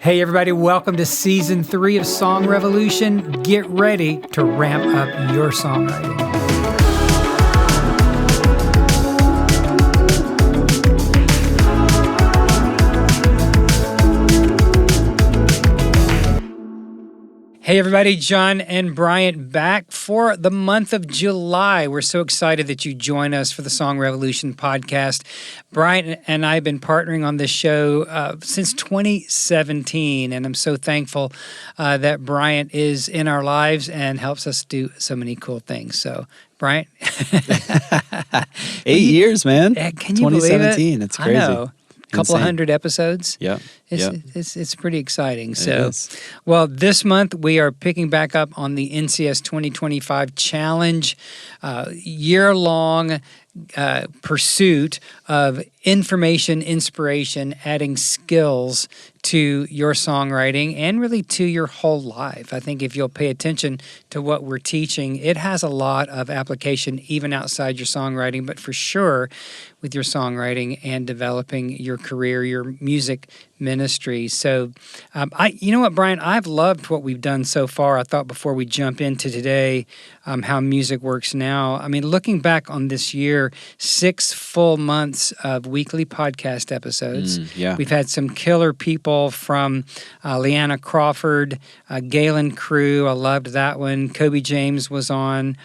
Hey everybody, welcome to Season 3 of Song Revolution. Get ready to ramp up your songwriting. Hey everybody, John and Bryant back for the month of July. We're so excited that you join us for the Song Revolution podcast. Bryant and I have been partnering on this show since 2017, and I'm so thankful that Bryant is in our lives and helps us do so many cool things. So, Bryant. 8 years, man. Can you believe it? 2017, it's crazy. I know. Couple of hundred episodes. Yeah. It's pretty exciting. So, well, this month we are picking back up on the NCS 2025 Challenge, year-long pursuit of information, inspiration, adding skills to your songwriting and really to your whole life. I think if you'll pay attention to what we're teaching, it has a lot of application even outside your songwriting, but for sure with your songwriting and developing your career, your music ministry. So, you know what, Brian, I've loved what we've done so far. I thought before we jump into today, how music works now. I mean, looking back on this year, 6 full months of weekly podcast episodes. We've had some killer people from Leanna Crawford, Galen Crew. I loved that one. Kobe James was on.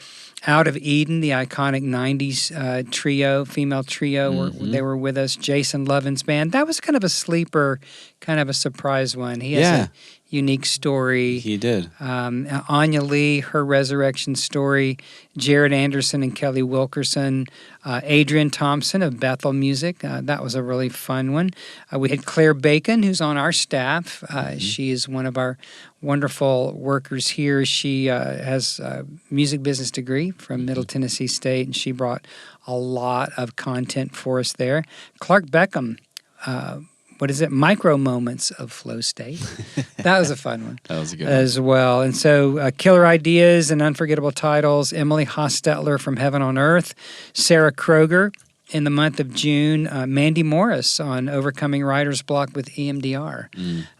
Out of Eden, the iconic 90s trio, female trio, they were with us. Jason Lovins band. That was kind of a sleeper, kind of a surprise one. He has a unique story. He did. Anya Lee, her resurrection story. Jared Anderson and Kelly Wilkerson. Adrian Thompson of Bethel Music. That was a really fun one. We had Claire Bacon, who's on our staff. She is one of our wonderful workers here. She has a music business degree from Middle Tennessee State, and she brought a lot of content for us there. Clark Beckham, Micro Moments of Flow State. That was a fun one. That was a good one. As well. And so Killer Ideas and Unforgettable Titles, Emily Hostetler from Heaven on Earth, Sarah Kroger in the month of June, Mandy Morris on Overcoming Writer's Block with EMDR.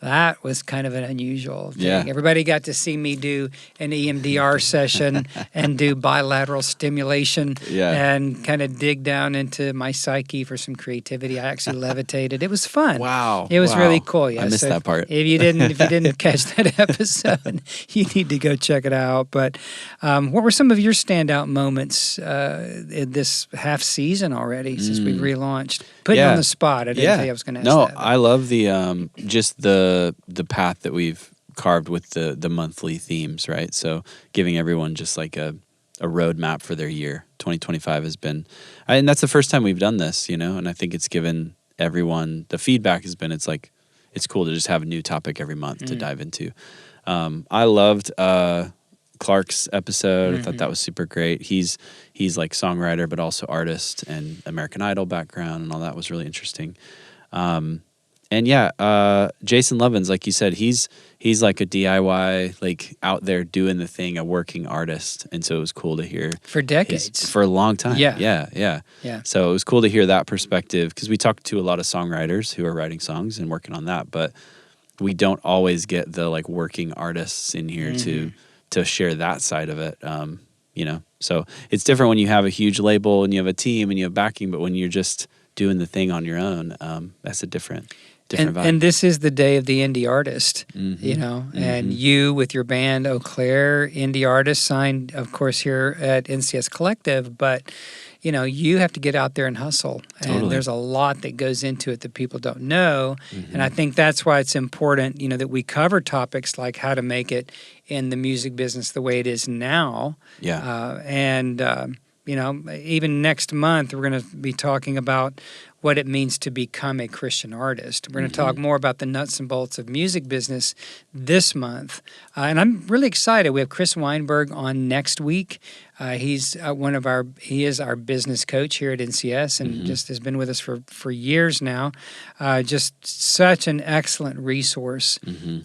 That was kind of an unusual thing. Yeah. Everybody got to see me do an EMDR session and do bilateral stimulation and kind of dig down into my psyche for some creativity. I actually levitated. It was fun. Wow. It was really cool. Yeah. I missed that part. If you didn't catch that episode, you need to go check it out. But what were some of your standout moments in this half season already since we've relaunched? Put you on the spot. I didn't think I was going to ask that. No, I love the just the path that we've carved with the monthly themes, right? So giving everyone just like a roadmap for their year. 2025 has been, and that's the first time we've done this, and I think it's given everyone, the feedback has been, it's cool to just have a new topic every month to dive into. I loved Clark's episode. I thought that was super great. He's like songwriter, but also artist and American Idol background, and all that was really interesting. Jason Lovins, like you said, he's like a DIY, like out there doing the thing, a working artist, and so it was cool to hear for decades, for a long time. Yeah. So it was cool to hear that perspective because we talked to a lot of songwriters who are writing songs and working on that, but we don't always get the like working artists in here to share that side of it, So it's different when you have a huge label and you have a team and you have backing, but when you're just doing the thing on your own, that's a different vibe. And this is the day of the indie artist, and you with your band Eau Claire, indie artist, signed, of course, here at NCS Collective, but you have to get out there and hustle. And there's a lot that goes into it that people don't know. And I think that's why it's important, that we cover topics like how to make it in the music business the way it is now. Even next month, we're going to be talking about what it means to become a Christian artist. We're going to talk more about the nuts and bolts of music business this month. And I'm really excited. We have Chris Weinberg on next week. He's he is our business coach here at NCS, and just has been with us for years now. Just such an excellent resource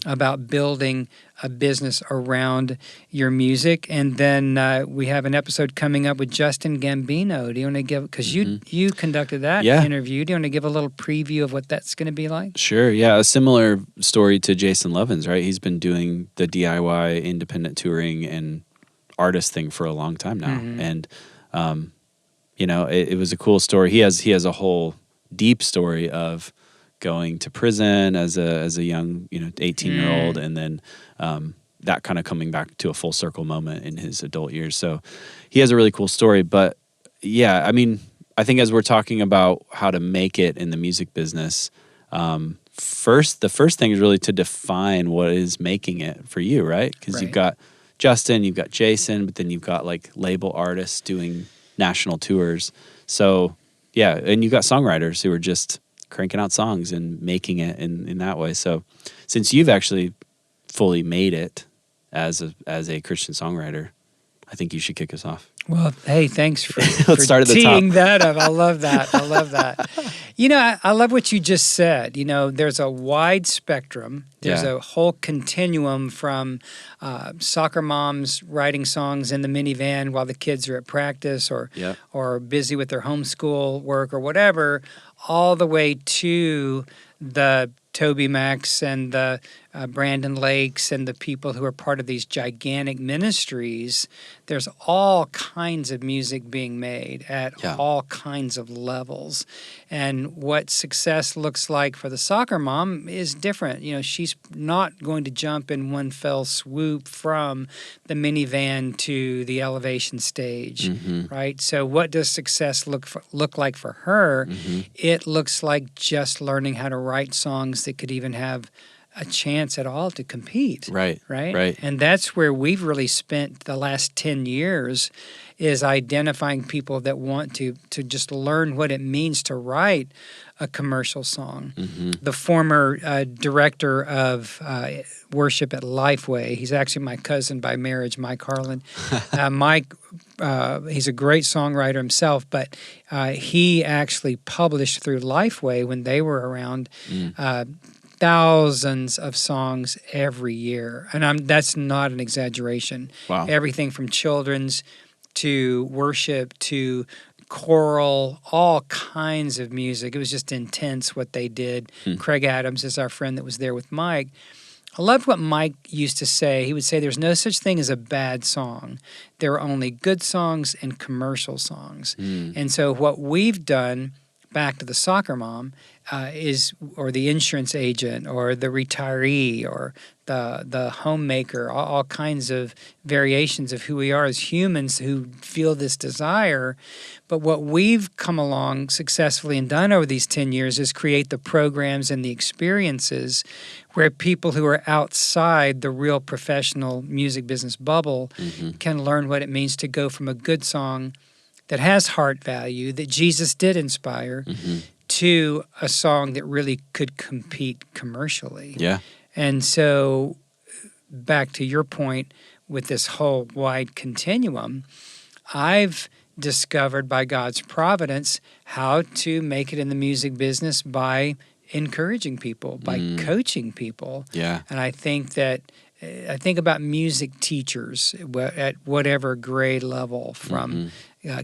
about building a business around your music. And then we have an episode coming up with Justin Gambino. Do you want to give, because you conducted that interview, do you want to give a little preview of what that's going to be like? Sure, yeah. A similar story to Jason Lovins, right? He's been doing the DIY independent touring and artist thing for a long time now. And, it was a cool story. He has a whole deep story of going to prison as a young 18-year-old, and then that kind of coming back to a full circle moment in his adult years. So he has a really cool story. But yeah, I mean, I think as we're talking about how to make it in the music business, the first thing is really to define what is making it for you, right? Because you've got Justin, you've got Jason, but then you've got like label artists doing national tours. So yeah, and you've got songwriters who are just cranking out songs and making it in that way. So since you've actually fully made it as a Christian songwriter, I think you should kick us off. Well, hey, thanks for Let's start at the teeing top. that up. I love that. I love that. I love what you just said. There's a wide spectrum. There's a whole continuum from soccer moms writing songs in the minivan while the kids are at practice or busy with their homeschool work or whatever, all the way to the Toby Macs and the Brandon Lakes and the people who are part of these gigantic ministries. There's all kinds of music being made at all kinds of levels. And what success looks like for the soccer mom is different. She's not going to jump in one fell swoop from the minivan to the elevation stage, right? So what does success look like for her? It looks like just learning how to write songs that could even have a chance at all to compete. Right. And that's where we've really spent the last 10 years, is identifying people that want to just learn what it means to write a commercial song. The former director of worship at Lifeway, he's actually my cousin by marriage, Mike Harlan. Mike, he's a great songwriter himself, but he actually published through Lifeway when they were around thousands of songs every year. And that's not an exaggeration. Wow. Everything from children's to worship to choral, all kinds of music. It was just intense what they did. Craig Adams is our friend that was there with Mike. I loved what Mike used to say. He would say there's no such thing as a bad song. There are only good songs and commercial songs. And so what we've done, back to the soccer mom, or the insurance agent, or the retiree, or the homemaker, all kinds of variations of who we are as humans who feel this desire. But what we've come along successfully and done over these 10 years is create the programs and the experiences where people who are outside the real professional music business bubble can learn what it means to go from a good song that has heart value, that Jesus did inspire, to a song that really could compete commercially. Yeah. And so, back to your point with this whole wide continuum, I've discovered by God's providence how to make it in the music business by encouraging people, by coaching people. Yeah. And I think about music teachers at whatever grade level, from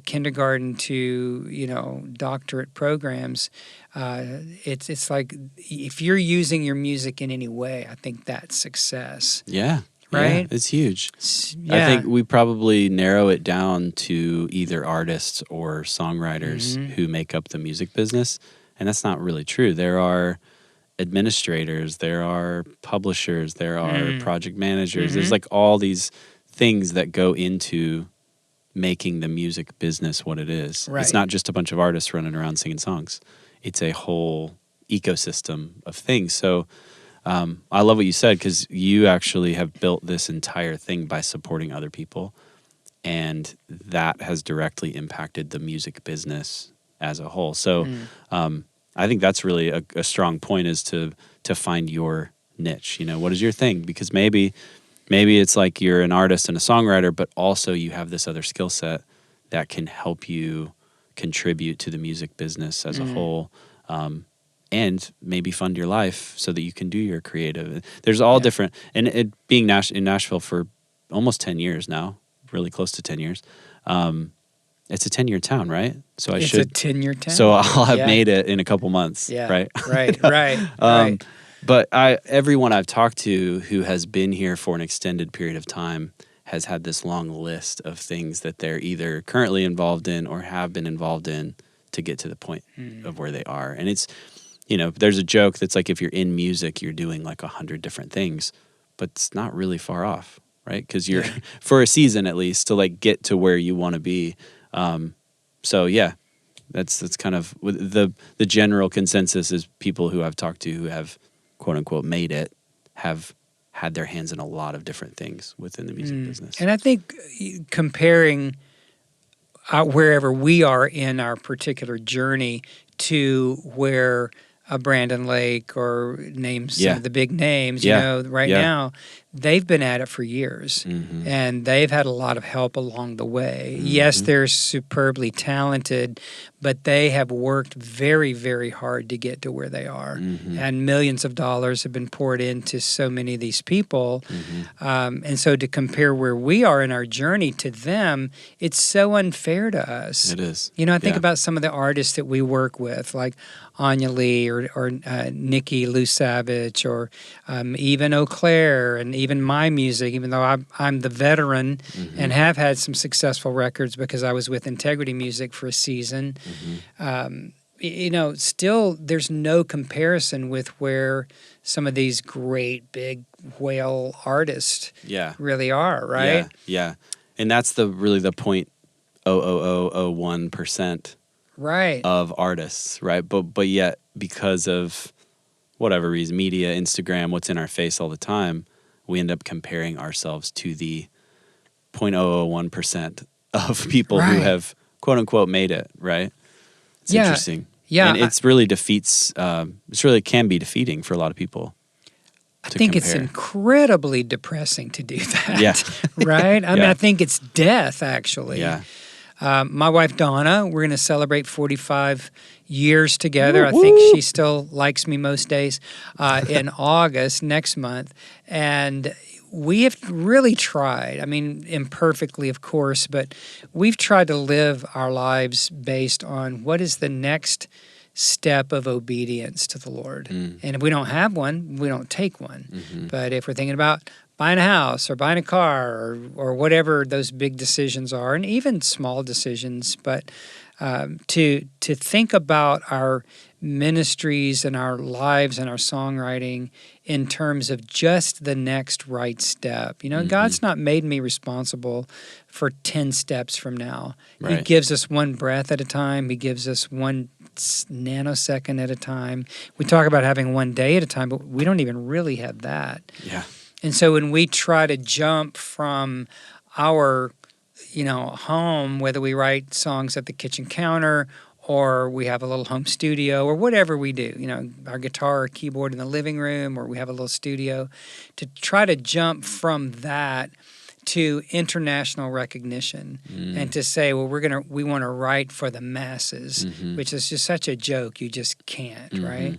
kindergarten to doctorate programs. It's like, if you're using your music in any way, I think that's success. Yeah. Right? Yeah, it's huge. Yeah. I think we probably narrow it down to either artists or songwriters who make up the music business, and that's not really true. There are administrators, there are publishers, there are project managers. There's like all these things that go into making the music business what it is. Right. It's not just a bunch of artists running around singing songs. It's a whole ecosystem of things. So I love what you said, because you actually have built this entire thing by supporting other people, and that has directly impacted the music business as a whole. So I think that's really a strong point, is to find your niche. What is your thing? Because maybe maybe it's like you're an artist and a songwriter, but also you have this other skill set that can help you contribute to the music business as a whole, and maybe fund your life so that you can do your creative. There's all different, and it being in Nashville for almost 10 years now, really close to 10 years. It's a 10-year town, right? So it's a 10-year town. So I'll have made it in a couple months, right? Right. But everyone I've talked to who has been here for an extended period of time has had this long list of things that they're either currently involved in or have been involved in to get to the point of where they are. And it's, there's a joke that's like, if you're in music, you're doing like 100 different things, but it's not really far off, right? Because you're, for a season at least, to like get to where you want to be. So yeah, that's kind of the general consensus is people who I've talked to who have quote unquote made it have had their hands in a lot of different things within the music business. And I think comparing wherever we are in our particular journey to where a Brandon Lake or name some of the big names, now, they've been at it for years and they've had a lot of help along the way. Yes, they're superbly talented, but they have worked very, very hard to get to where they are. And millions of dollars have been poured into so many of these people. And so to compare where we are in our journey to them, it's so unfair to us. It is. I think about some of the artists that we work with, like Anya Lee or Nikki Lou Savage or even Eau Claire and even my music, even though I'm the veteran and have had some successful records because I was with Integrity Music for a season. Still there's no comparison with where some of these great big whale artists really are, right? Yeah. And that's really the 0.00001% of artists, right? But yet because of whatever reason, media, Instagram, what's in our face all the time, we end up comparing ourselves to the 0.001% of people who have quote unquote made it, right? It's interesting. Yeah. And it's really can be defeating for a lot my I think it's incredibly depressing to do that. Right? I mean, I think it's death, actually. Yeah. My wife, Donna, we're going to celebrate 45 years together. I think she still likes me most days in August next month. And we have really tried, imperfectly, of course, but we've tried to live our lives based on what is the next step of obedience to the Lord. And if we don't have one, we don't take one. But if we're thinking about buying a house or buying a car or whatever those big decisions are, and even small decisions, but to think about our ministries and our lives and our songwriting in terms of just the next right step. God's not made me responsible for 10 steps from now. Right. He gives us one breath at a time. He gives us one nanosecond at a time. We talk about having one day at a time, but we don't even really have that. Yeah. And so when we try to jump from our, home, whether we write songs at the kitchen counter or we have a little home studio or whatever we do, our guitar or keyboard in the living room, or we have a little studio, to try to jump from that to international recognition and to say, well, we want to write for the masses, which is just such a joke. You just can't, right?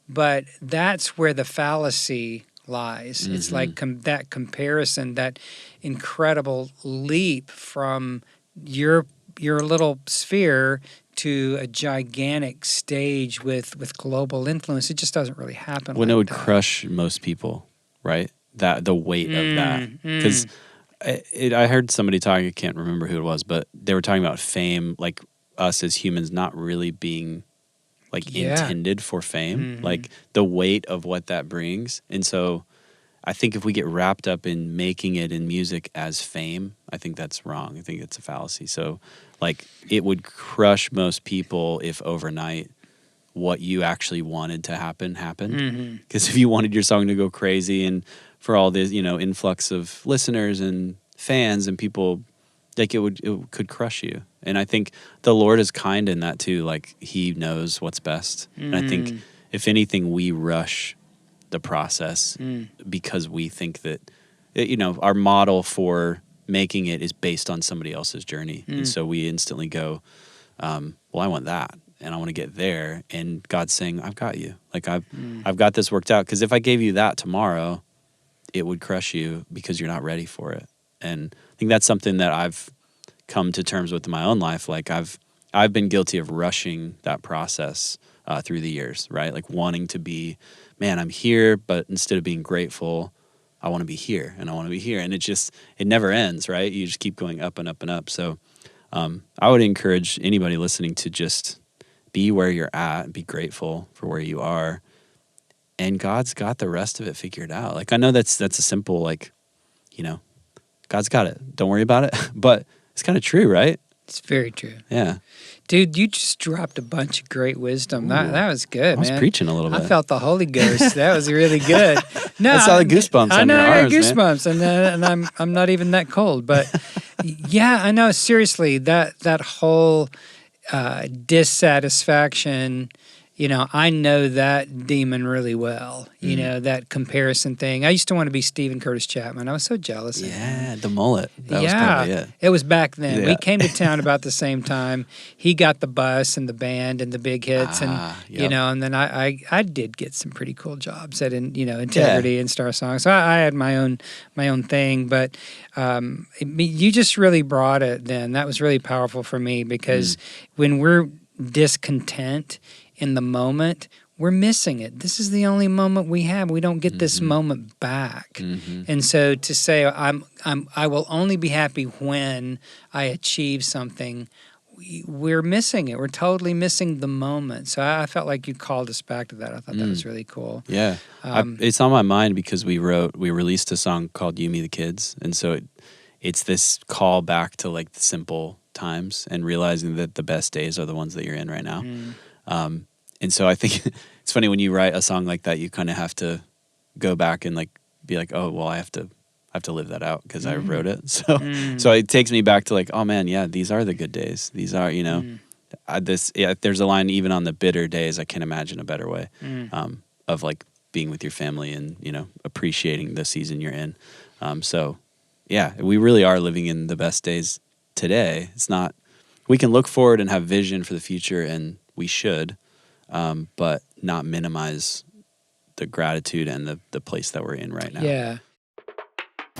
But that's where the fallacy lies. It's like that comparison, that incredible leap from your little sphere to a gigantic stage with global influence. It just doesn't really happen. When it would crush most people, right? That the weight of that, because I heard somebody talking. I can't remember who it was, but they were talking about fame, like us as humans not really being intended for fame, like the weight of what that brings. And so I think if we get wrapped up in making it in music as fame, I think that's wrong. I think it's a fallacy. So it would crush most people if overnight what you actually wanted to happened. Because if you wanted your song to go crazy and for all this, influx of listeners and fans and people, it could crush you. And I think the Lord is kind in that too. He knows what's best. And I think if anything, we rush the process because we think that our model for making it is based on somebody else's journey. And so we instantly go, well, I want that and I want to get there. And God's saying, I've got you. Like I've got this worked out. Because if I gave you that tomorrow, it would crush you because you're not ready for it. And I think that's something that I've come to terms with in my own life. Like I've been guilty of rushing that process through the years, right? Like wanting to be, man, I'm here, but instead of being grateful, I want to be here and I want to be here. And it never ends, right? You just keep going up and up and up. So I would encourage anybody listening to just be where you're at, be grateful for where you are. And God's got the rest of it figured out. Like, I know that's a simple, like, God's got it. Don't worry about it. But it's kind of true, right? It's very true. Yeah. Dude, you just dropped a bunch of great wisdom. That was good, man. I was preaching a little bit. I felt the Holy Ghost. That was really good. No, I saw the goosebumps on your arms, I got goosebumps, man. and I'm not even that cold. But yeah, I know. Seriously, that whole dissatisfaction. I know that demon really well. That comparison thing. I used to want to be Stephen Curtis Chapman. I was so jealous of him. Yeah, the mullet. That was probably it. It was back then. Yeah. We came to town about the same time. He got the bus and the band and the big hits, and and then I did get some pretty cool jobs at Integrity and Star Song. So I had my own thing, but you just really brought it. Then that was really powerful for me because when we're discontent in the moment, we're missing it. This is the only moment we have. We don't get this moment back. And so to say I will only be happy when I achieve something, we're missing it. We're totally missing the moment. So I felt like you called us back to that. I thought that was really cool. Yeah. It's on my mind because we released a song called You, Me, the Kids. And so it's this call back to like the simple times and realizing that the best days are the ones that you're in right now. And so I think it's funny when you write a song like that, you kind of have to go back and like be like, oh, well, I have to live that out because I wrote it. So it takes me back to like, oh man, yeah, these are the good days. These are, there's a line even on the bitter days, I can't imagine a better way of like being with your family and, appreciating the season you're in. So yeah, we really are living in the best days today. It's not, we can look forward and have vision for the future, and we should, but not minimize the gratitude and the place that we're in right now. Yeah.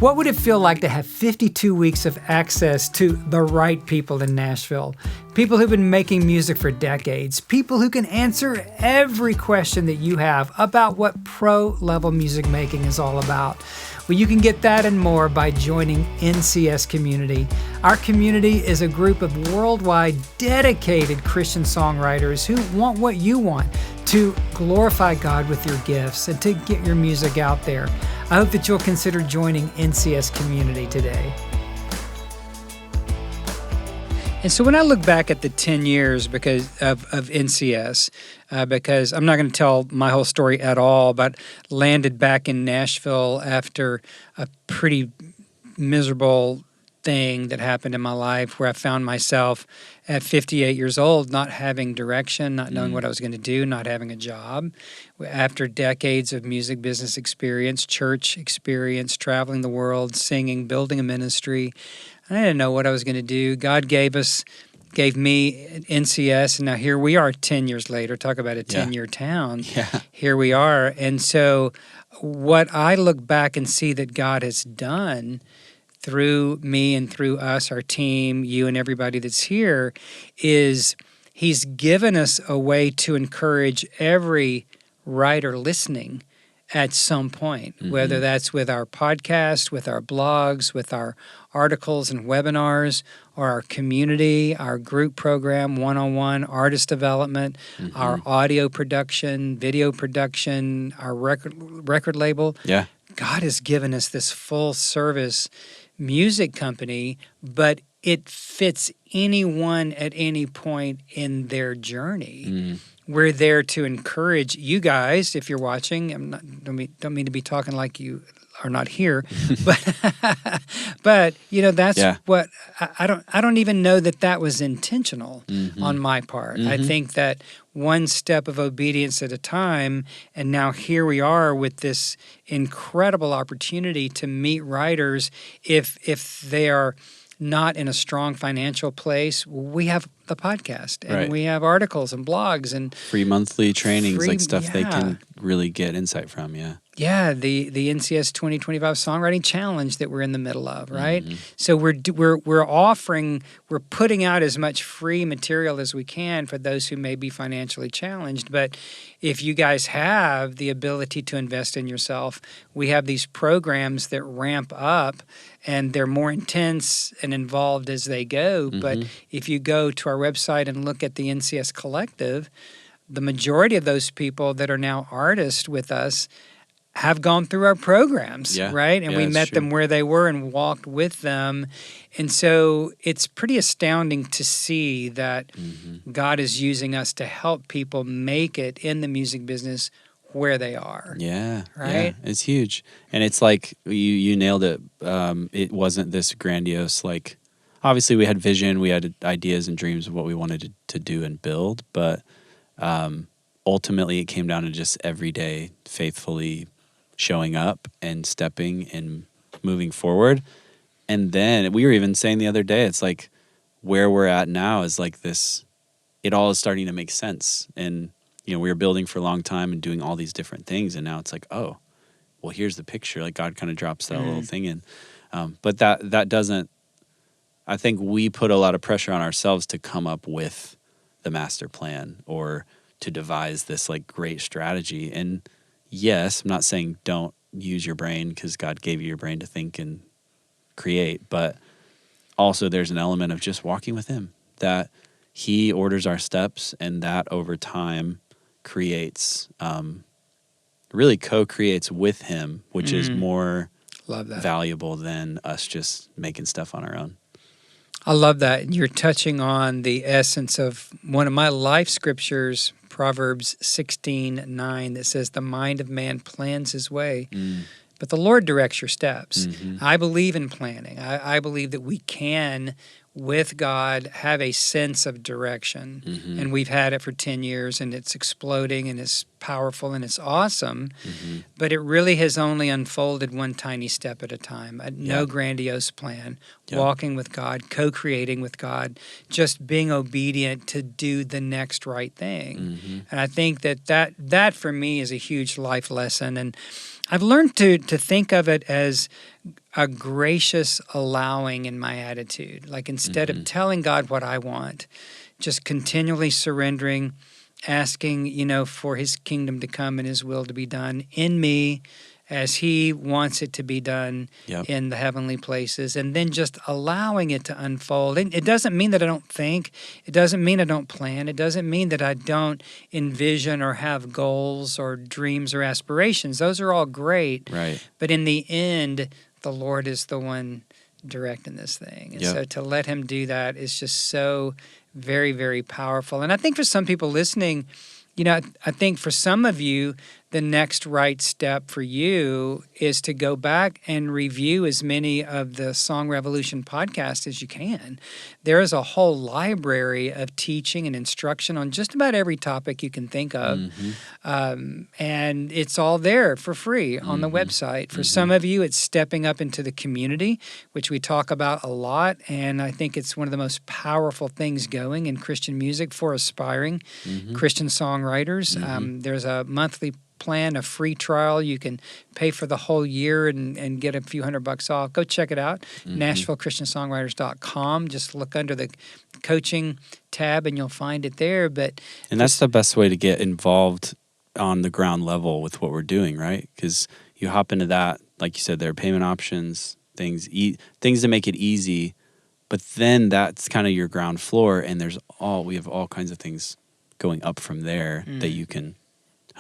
What would it feel like to have 52 weeks of access to the right people in Nashville? People who've been making music for decades. People who can answer every question that you have about what pro-level music making is all about. Well, you can get that and more by joining NCS Community. Our community is a group of worldwide dedicated Christian songwriters who want what you want, to glorify God with your gifts and to get your music out there. I hope that you'll consider joining NCS Community today. And so when I look back at the 10 years because of NCS, because I'm not going to tell my whole story at all, but landed back in Nashville after a pretty miserable thing that happened in my life where I found myself at 58 years old not having direction, not knowing what I was going to do, not having a job. After decades of music business experience, church experience, traveling the world, singing, building a ministry, I didn't know what I was going to do. God gave me NCS, and now here we are 10 years later. Talk about a 10-year town. Yeah. Here we are. And so what I look back and see that God has done through me and through us, our team, you and everybody that's here, is He's given us a way to encourage every writer listening at some point, whether that's with our podcast, with our blogs, with our articles and webinars, or our community, our group program, one-on-one, artist development, our audio production, video production, our record label. Yeah. God has given us this full service music company, but it fits anyone at any point in their journey. we're there to encourage you guys. If you're watching, don't mean to be talking like you are not here, but that's what I don't even know that was intentional on my part. I think that one step of obedience at a time, and now here we are with this incredible opportunity to meet writers if they are not in a strong financial place. We have the podcast, and we have articles and blogs and free monthly trainings, like stuff they can really get insight from. Yeah, the NCS 2025 Songwriting Challenge that we're in the middle of, right? So we're putting out as much free material as we can for those who may be financially challenged. But if you guys have the ability to invest in yourself, we have these programs that ramp up, and they're more intense and involved as they go. But if you go to our website and look at the NCS Collective, the majority of those people that are now artists with us have gone through our programs, right? And we met them where they were and walked with them. And so it's pretty astounding to see that God is using us to help people make it in the music business where they are. Yeah. Right? Yeah, it's huge. And it's like, you nailed it. It wasn't this grandiose, like, obviously we had vision, we had ideas and dreams of what we wanted to do and build, but ultimately it came down to just every day faithfully showing up and stepping and moving forward. And then we were even saying the other day, it's like where we're at now is like this, it all is starting to make sense. And, we were building for a long time and doing all these different things. And now it's like, oh, well, here's the picture. Like God kind of drops that little thing in. But that doesn't, I think we put a lot of pressure on ourselves to come up with the master plan or to devise this like great strategy. And yes, I'm not saying don't use your brain, because God gave you your brain to think and create, but also there's an element of just walking with Him, that He orders our steps, and that over time creates, really co-creates with Him, which is more valuable than us just making stuff on our own. I love that. And you're touching on the essence of one of my life scriptures, Proverbs 16:9, that says, the mind of man plans his way, but the Lord directs your steps. I believe in planning. I believe that we can, with God, have a sense of direction. And we've had it for 10 years, and it's exploding, and it's powerful, and it's awesome. But it really has only unfolded one tiny step at a time. No grandiose plan. Walking with God, co-creating with God, just being obedient to do the next right thing. And I think that for me is a huge life lesson. And I've learned to think of it as a gracious allowing in my attitude. Like instead of telling God what I want, just continually surrendering, asking, for His kingdom to come and His will to be done in me as He wants it to be done in the heavenly places, and then just allowing it to unfold. And it doesn't mean that I don't think. It doesn't mean I don't plan. It doesn't mean that I don't envision or have goals or dreams or aspirations. Those are all great. Right. But in the end, the Lord is the one directing this thing. And so to let Him do that is just so very, very powerful. And I think for some people listening, I think for some of you, the next right step for you is to go back and review as many of the Song Revolution podcasts as you can. There is a whole library of teaching and instruction on just about every topic you can think of. And it's all there for free on the website. For some of you, it's stepping up into the community, which we talk about a lot. And I think it's one of the most powerful things going in Christian music for aspiring Christian songwriters. There's a monthly plan, a free trial. You can pay for the whole year and get a few $100 off. Go check it out, NashvilleChristianSongwriters.com. Just look under the coaching tab and you'll find it there. And that's the best way to get involved on the ground level with what we're doing, right? Because you hop into that, like you said, there are payment options, things to make it easy, but then that's kind of your ground floor, and we have all kinds of things going up from there that you can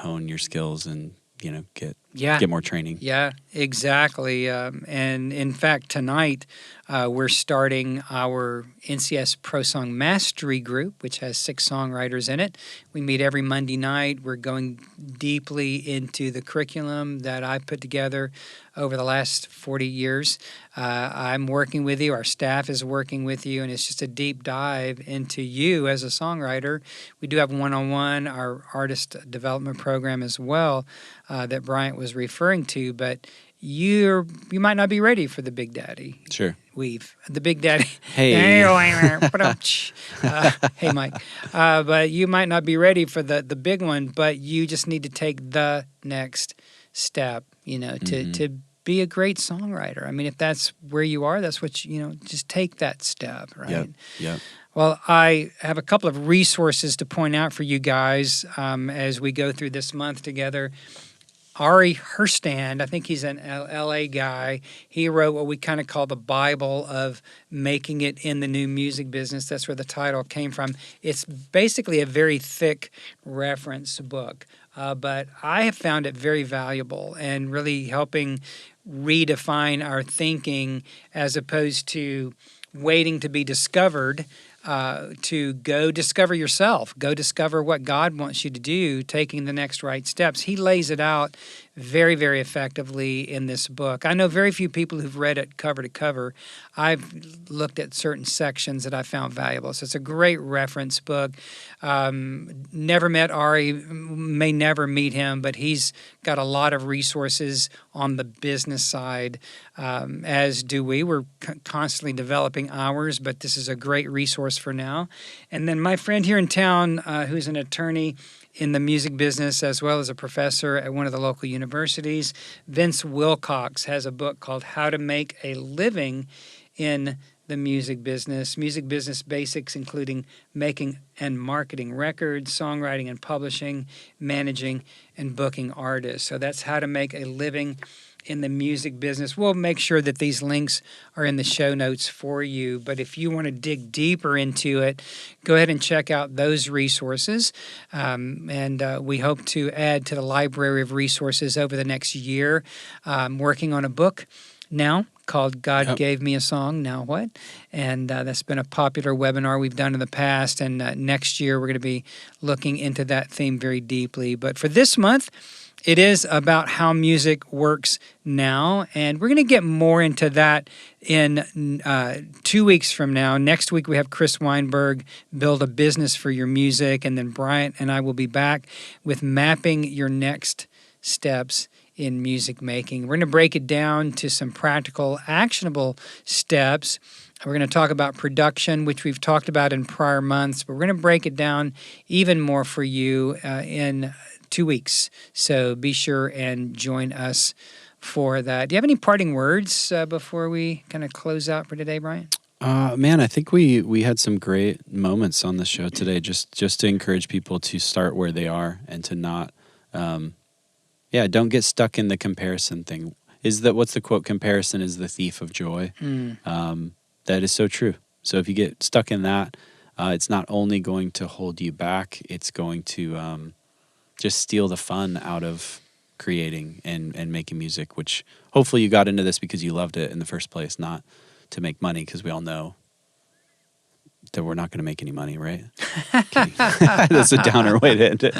hone your skills and get get more training. Yeah, exactly. And in fact, tonight we're starting our NCS Pro Song Mastery Group, which has 6 songwriters in it. We meet every Monday night. We're going deeply into the curriculum that I put together over the last 40 years. I'm working with you. Our staff is working with you, and it's just a deep dive into you as a songwriter. We do have one-on-one, our artist development program as well, that Bryant was referring to, but you might not be ready for the Big Daddy. Sure. The Big Daddy. Hey. Hey, Mike. But you might not be ready for the big one, but you just need to take the next step, to be a great songwriter. I mean, if that's where you are, that's what just take that step, right? Yep. Well, I have a couple of resources to point out for you guys as we go through this month together. Ari Herstand, I think he's an LA guy. He wrote what we kind of call the Bible of making it in the new music business. That's where the title came from. It's basically a very thick reference book, but I have found it very valuable and really helping redefine our thinking as opposed to waiting to be discovered. To go discover yourself, go discover what God wants you to do, taking the next right steps. He lays it out very, very effectively in this book. I know very few people who've read it cover to cover. I've looked at certain sections that I found valuable. So it's a great reference book. Never met Ari, may never meet him, but he's got a lot of resources on the business side, as do we. We're constantly developing ours, but this is a great resource for now. And then my friend here in town, who's an attorney in the music business as well as a professor at one of the local universities, Vince Wilcox, has a book called How to Make a Living in the Music Business Basics, including making and marketing records, songwriting and publishing, managing and booking artists. So that's How to Make a Living in the Music Business. We'll make sure that these links are in the show notes for you. But if you want to dig deeper into it, go ahead and check out those resources. And we hope to add to the library of resources over the next year. Working on a book now called God Gave Me a Song, Now What? And that's been a popular webinar we've done in the past. And next year, we're going to be looking into that theme very deeply. But for this month, it is about how music works now, and we're going to get more into that in 2 weeks from now. Next week, we have Chris Weinberg, Build a Business for Your Music, and then Bryant and I will be back with Mapping Your Next Steps in Music Making. We're going to break it down to some practical, actionable steps. We're going to talk about production, which we've talked about in prior months, but we're going to break it down even more for you in 2 weeks. So be sure and join us for that. Do you have any parting words before we kind of close out for today, Brian? Man, I think we had some great moments on the show today, just to encourage people to start where they are and to not, don't get stuck in the comparison thing. What's the quote? Comparison is the thief of joy. That is so true. So if you get stuck in that, it's not only going to hold you back, it's going to just steal the fun out of creating and making music, which hopefully you got into this because you loved it in the first place, not to make money, because we all know that we're not going to make any money, right? That's a downer way to end it.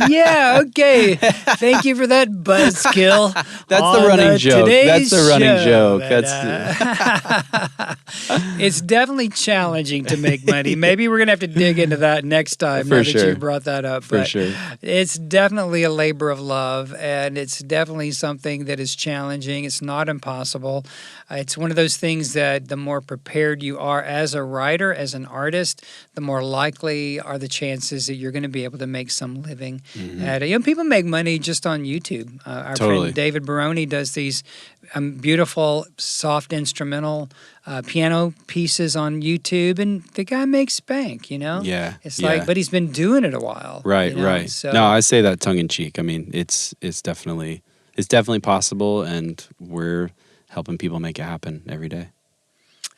Yeah, okay. Thank you for that buzzkill. That's the running joke. That's the running joke. It's definitely challenging to make money. Maybe we're going to have to dig into that next time now that you brought that up. For sure. It's definitely a labor of love, and it's definitely something that is challenging. It's not impossible. It's one of those things that the more prepared you are as a writer, as an artist, the more likely are the chances that you're going to be able to make some living at it. People make money just on YouTube. Our friend David Baroni does these beautiful, soft instrumental piano pieces on YouTube, and the guy makes bank, Yeah. It's like, but he's been doing it a while. Right, right. So, no, I say that tongue in cheek. I mean, it's definitely possible, and we're helping people make it happen every day.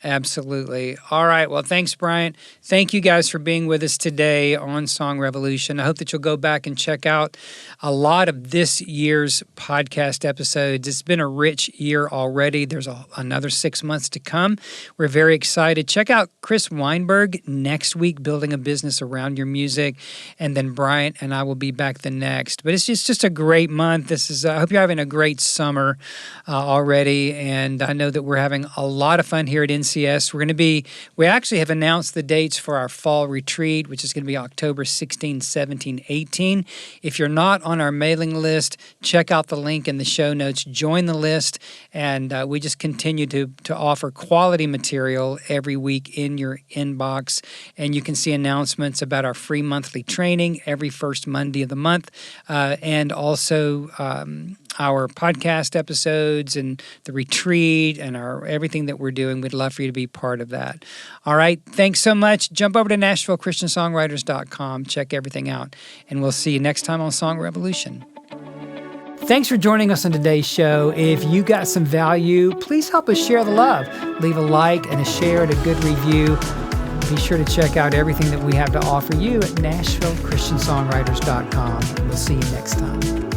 Absolutely. All right. Well, thanks, Bryant. Thank you guys for being with us today on Song Revolution. I hope that you'll go back and check out a lot of this year's podcast episodes. It's been a rich year already. There's another 6 months to come. We're very excited. Check out Chris Weinberg next week, Building a Business Around Your Music. And then Bryant and I will be back the next. But it's just a great month. I hope you're having a great summer already. And I know that we're having a lot of fun here at NCS. We actually have announced the dates for our fall retreat, which is going to be October 16, 17, 18. If you're not on our mailing list, check out the link in the show notes, join the list, and we just continue to offer quality material every week in your inbox. And you can see announcements about our free monthly training every first Monday of the month, and also our podcast episodes and the retreat and everything that we're doing. We'd love for you to be part of that. All right. Thanks so much. Jump over to NashvilleChristianSongwriters.com. Check everything out. And we'll see you next time on Song Revolution. Thanks for joining us on today's show. If you got some value, please help us share the love. Leave a like and a share and a good review. Be sure to check out everything that we have to offer you at NashvilleChristianSongwriters.com. We'll see you next time.